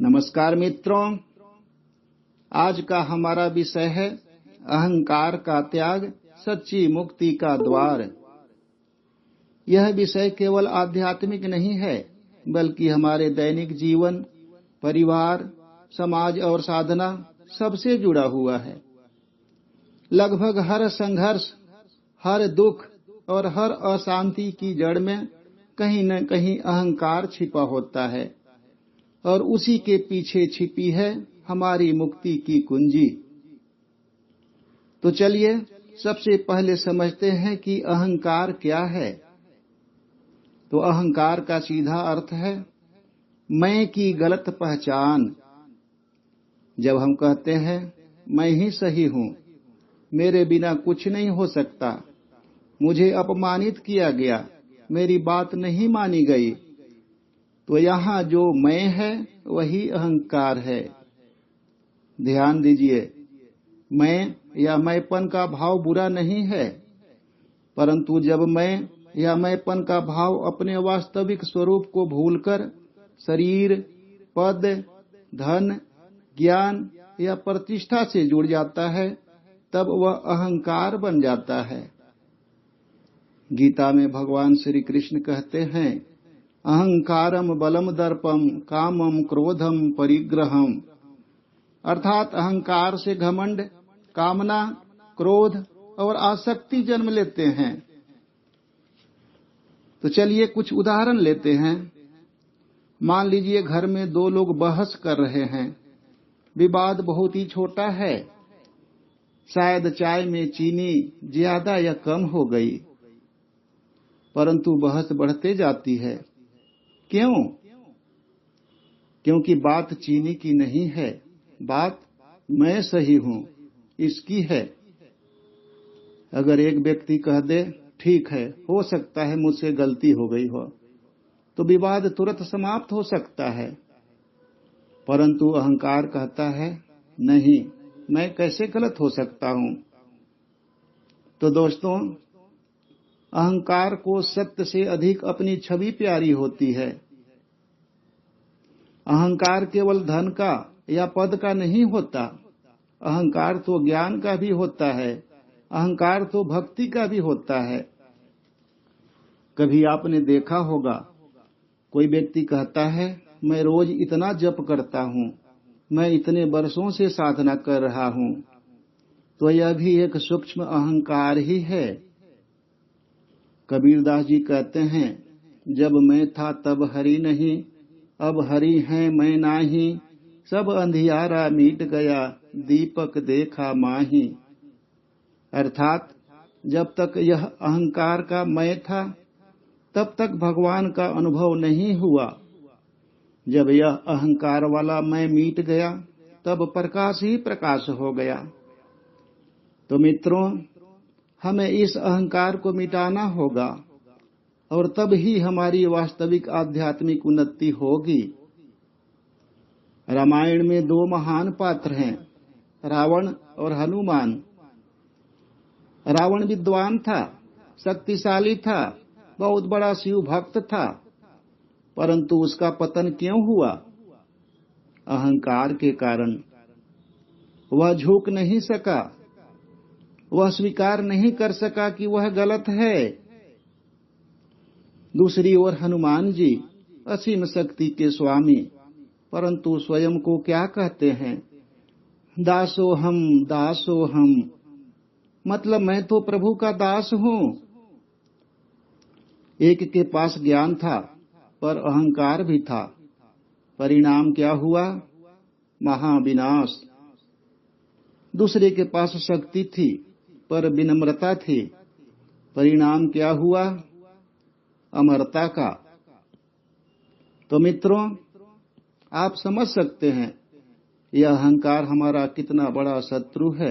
नमस्कार मित्रों, आज का हमारा विषय है अहंकार का त्याग, सच्ची मुक्ति का द्वार। यह विषय केवल आध्यात्मिक नहीं है, बल्कि हमारे दैनिक जीवन, परिवार, समाज और साधना सबसे जुड़ा हुआ है। लगभग हर संघर्ष, हर दुख और हर अशांति की जड़ में कहीं न कहीं अहंकार छिपा होता है और उसी के पीछे छिपी है हमारी मुक्ति की कुंजी। तो चलिए सबसे पहले समझते हैं कि अहंकार क्या है। तो अहंकार का सीधा अर्थ है मैं की गलत पहचान। जब हम कहते हैं मैं ही सही हूँ, मेरे बिना कुछ नहीं हो सकता, मुझे अपमानित किया गया, मेरी बात नहीं मानी गई, तो यहाँ जो मैं है वही अहंकार है। ध्यान दीजिए, मैं या मैंपन का भाव बुरा नहीं है, परंतु जब मैं या मैंपन का भाव अपने वास्तविक स्वरूप को भूलकर शरीर, पद, धन, ज्ञान या प्रतिष्ठा से जुड़ जाता है, तब वह अहंकार बन जाता है। गीता में भगवान श्री कृष्ण कहते हैं, अहंकारम बलम दर्पम कामम क्रोधम परिग्रहम, अर्थात अहंकार से घमंड, कामना, क्रोध और आसक्ति जन्म लेते हैं। तो चलिए कुछ उदाहरण लेते हैं। मान लीजिए घर में दो लोग बहस कर रहे हैं। विवाद बहुत ही छोटा है, शायद चाय में चीनी ज्यादा या कम हो गई, परंतु बहस बढ़ते जाती है। क्यों? क्योंकि बात चीनी की नहीं है, बात मैं सही हूँ इसकी है। अगर एक व्यक्ति कह दे ठीक है, हो सकता है मुझसे गलती हो गई हो, तो विवाद तुरंत समाप्त हो सकता है। परंतु अहंकार कहता है नहीं, मैं कैसे गलत हो सकता हूँ। तो दोस्तों, अहंकार को सत्य से अधिक अपनी छवि प्यारी होती है। अहंकार केवल धन का या पद का नहीं होता, अहंकार तो ज्ञान का भी होता है, अहंकार तो भक्ति का भी होता है। कभी आपने देखा होगा, कोई व्यक्ति कहता है मैं रोज इतना जप करता हूँ, मैं इतने वर्षों से साधना कर रहा हूँ, तो यह भी एक सूक्ष्म अहंकार ही है। कबीरदास जी कहते हैं, जब मैं था तब हरि नहीं, अब हरि है मैं नाही, सब अंधियारा मीट गया, दीपक देखा माही। अर्थात जब तक यह अहंकार का मैं था, तब तक भगवान का अनुभव नहीं हुआ। जब यह अहंकार वाला मैं मीट गया, तब प्रकाश ही प्रकाश हो गया। तो मित्रों, हमें इस अहंकार को मिटाना होगा और तब ही हमारी वास्तविक आध्यात्मिक उन्नति होगी। रामायण में दो महान पात्र हैं, रावण और हनुमान। रावण विद्वान था, शक्तिशाली था, बहुत बड़ा शिव भक्त था, परंतु उसका पतन क्यों हुआ? अहंकार के कारण। वह झुक नहीं सका, वह स्वीकार नहीं कर सका कि वह गलत है। दूसरी ओर हनुमान जी असीम शक्ति के स्वामी, परंतु स्वयं को क्या कहते हैं? दासोहम दासोहम, मतलब मैं तो प्रभु का दास हूँ। एक के पास ज्ञान था पर अहंकार भी था, परिणाम क्या हुआ? महाविनाश। दूसरे के पास शक्ति थी पर विनम्रता थी, परिणाम क्या हुआ? अमरता का। तो मित्रों, आप समझ सकते हैं यह अहंकार हमारा कितना बड़ा शत्रु है।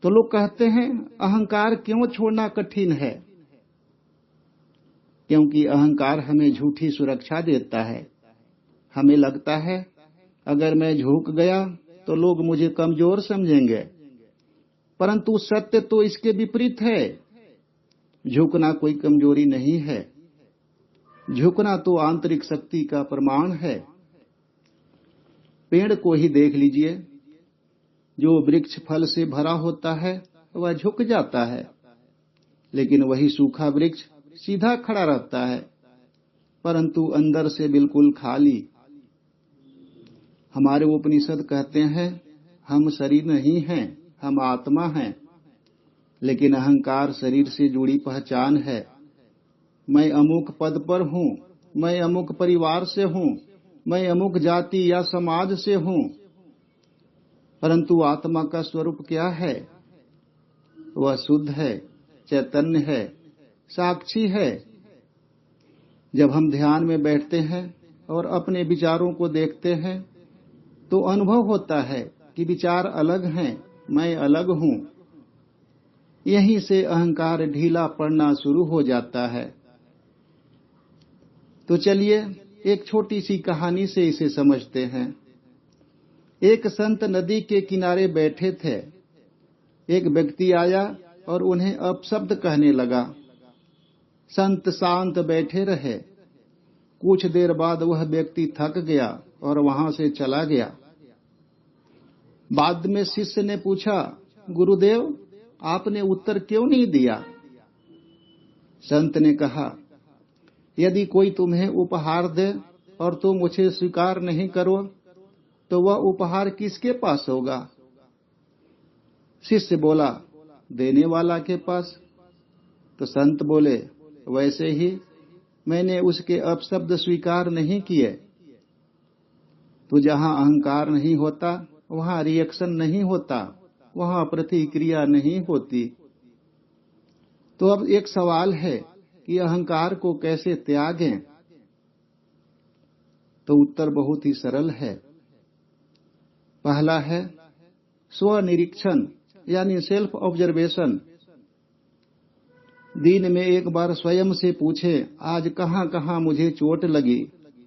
तो लोग कहते हैं अहंकार क्यों छोड़ना कठिन है? क्योंकि अहंकार हमें झूठी सुरक्षा देता है। हमें लगता है अगर मैं झुक गया तो लोग मुझे कमजोर समझेंगे, परंतु सत्य तो इसके विपरीत है। झुकना कोई कमजोरी नहीं है। झुकना तो आंतरिक शक्ति का प्रमाण है। पेड़ को ही देख लीजिए, जो वृक्ष फल से भरा होता है वह झुक जाता है, लेकिन वही सूखा वृक्ष सीधा खड़ा रहता है, परंतु अंदर से बिल्कुल खाली। हमारे उपनिषद कहते हैं हम शरीर नहीं हैं, हम आत्मा हैं, लेकिन अहंकार शरीर से जुड़ी पहचान है। मैं अमुक पद पर हूँ, मैं अमुक परिवार से हूँ, मैं अमुक जाति या समाज से हूँ, परंतु आत्मा का स्वरूप क्या है? वह शुद्ध है, चैतन्य है, साक्षी है। जब हम ध्यान में बैठते हैं और अपने विचारों को देखते हैं तो अनुभव होता है कि विचार अलग हैं, मैं अलग हूँ। यहीं से अहंकार ढीला पड़ना शुरू हो जाता है। तो चलिए एक छोटी सी कहानी से इसे समझते हैं। एक संत नदी के किनारे बैठे थे। एक व्यक्ति आया और उन्हें अपशब्द कहने लगा। संत शांत बैठे रहे। कुछ देर बाद वह व्यक्ति थक गया और वहां से चला गया। बाद में शिष्य ने पूछा, गुरुदेव, आपने उत्तर क्यों नहीं दिया? संत ने कहा, यदि कोई तुम्हें उपहार दे और तुम उसे स्वीकार नहीं करो तो वह उपहार किसके पास होगा? शिष्य बोला, देने वाला के पास। तो संत बोले, वैसे ही मैंने उसके अपशब्द स्वीकार नहीं किए। तो जहां अहंकार नहीं होता वहां रिएक्शन नहीं होता, वहां प्रतिक्रिया नहीं होती। तो अब एक सवाल है कि अहंकार को कैसे त्यागें? तो उत्तर बहुत ही सरल है। पहला है स्वनिरीक्षण, यानी सेल्फ ऑब्जर्वेशन। दिन में एक बार स्वयं से पूछे, आज कहां कहां मुझे चोट लगी,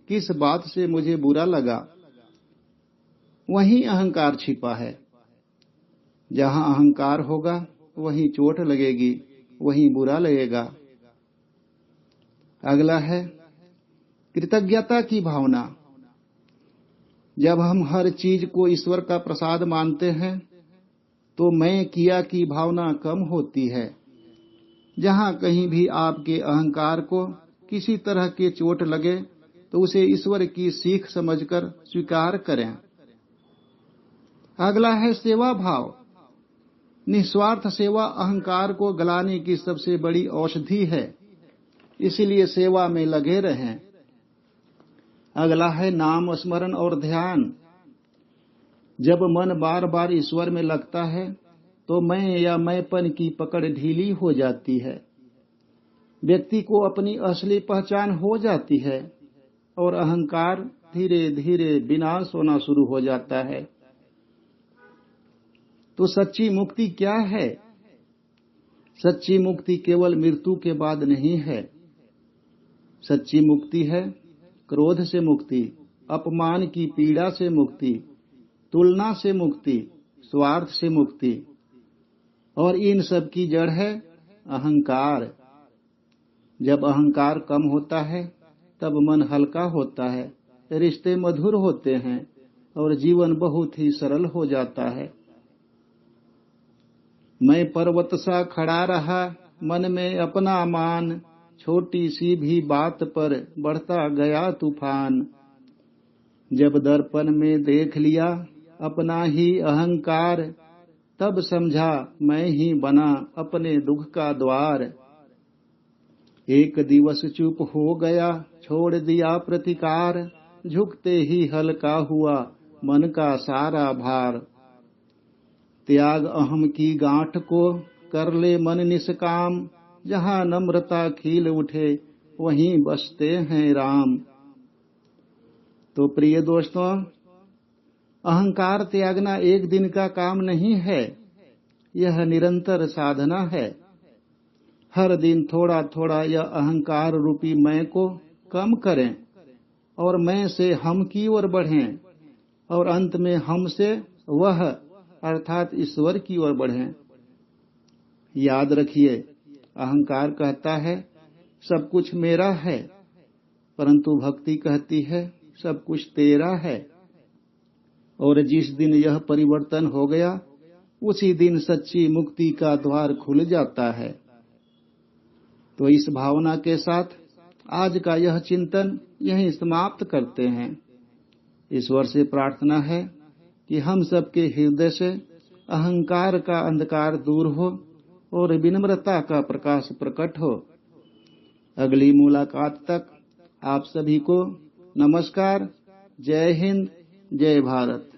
किस बात से मुझे बुरा लगा। वहीं अहंकार छिपा है। जहां अहंकार होगा वहीं चोट लगेगी, वहीं बुरा लगेगा। अगला है कृतज्ञता की भावना। जब हम हर चीज को ईश्वर का प्रसाद मानते हैं तो मैं किया की भावना कम होती है। जहां कहीं भी आपके अहंकार को किसी तरह के चोट लगे तो उसे ईश्वर की सीख समझकर स्वीकार करें। अगला है सेवा भाव। निस्वार्थ सेवा अहंकार को गलाने की सबसे बड़ी औषधि है, इसलिए सेवा में लगे रहें। अगला है नाम स्मरण और ध्यान। जब मन बार बार ईश्वर में लगता है तो मैं या मैंपन की पकड़ ढीली हो जाती है। व्यक्ति को अपनी असली पहचान हो जाती है और अहंकार धीरे धीरे विनाश होना शुरू हो जाता है। तो सच्ची मुक्ति क्या है? सच्ची मुक्ति केवल मृत्यु के बाद नहीं है। सच्ची मुक्ति है क्रोध से मुक्ति, अपमान की पीड़ा से मुक्ति, तुलना से मुक्ति, स्वार्थ से मुक्ति, और इन सब की जड़ है अहंकार। जब अहंकार कम होता है तब मन हल्का होता है, रिश्ते मधुर होते हैं और जीवन बहुत ही सरल हो जाता है। मैं पर्वत सा खड़ा रहा, मन में अपना मान, छोटी सी भी बात पर बढ़ता गया तूफान। जब दर्पण में देख लिया अपना ही अहंकार, तब समझा मैं ही बना अपने दुख का द्वार। एक दिवस चुप हो गया, छोड़ दिया प्रतिकार, झुकते ही हल्का हुआ मन का सारा भार। त्याग अहम की गांठ को, कर ले मन निष्काम, जहाँ नम्रता खिल उठे वहीं बसते हैं राम। तो प्रिय दोस्तों, अहंकार त्यागना एक दिन का काम नहीं है, यह निरंतर साधना है। हर दिन थोड़ा थोड़ा यह अहंकार रूपी मैं को कम करें और मैं से हम की ओर बढ़ें और अंत में हम से वह अर्थात ईश्वर की ओर बढ़ें। याद रखिए, अहंकार कहता है सब कुछ मेरा है, परंतु भक्ति कहती है सब कुछ तेरा है। और जिस दिन यह परिवर्तन हो गया उसी दिन सच्ची मुक्ति का द्वार खुल जाता है। तो इस भावना के साथ आज का यह चिंतन यहीं समाप्त करते हैं। ईश्वर से प्रार्थना है कि हम सबके हृदय से अहंकार का अंधकार दूर हो और विनम्रता का प्रकाश प्रकट हो। अगली मुलाकात तक आप सभी को नमस्कार। जय हिंद, जय भारत।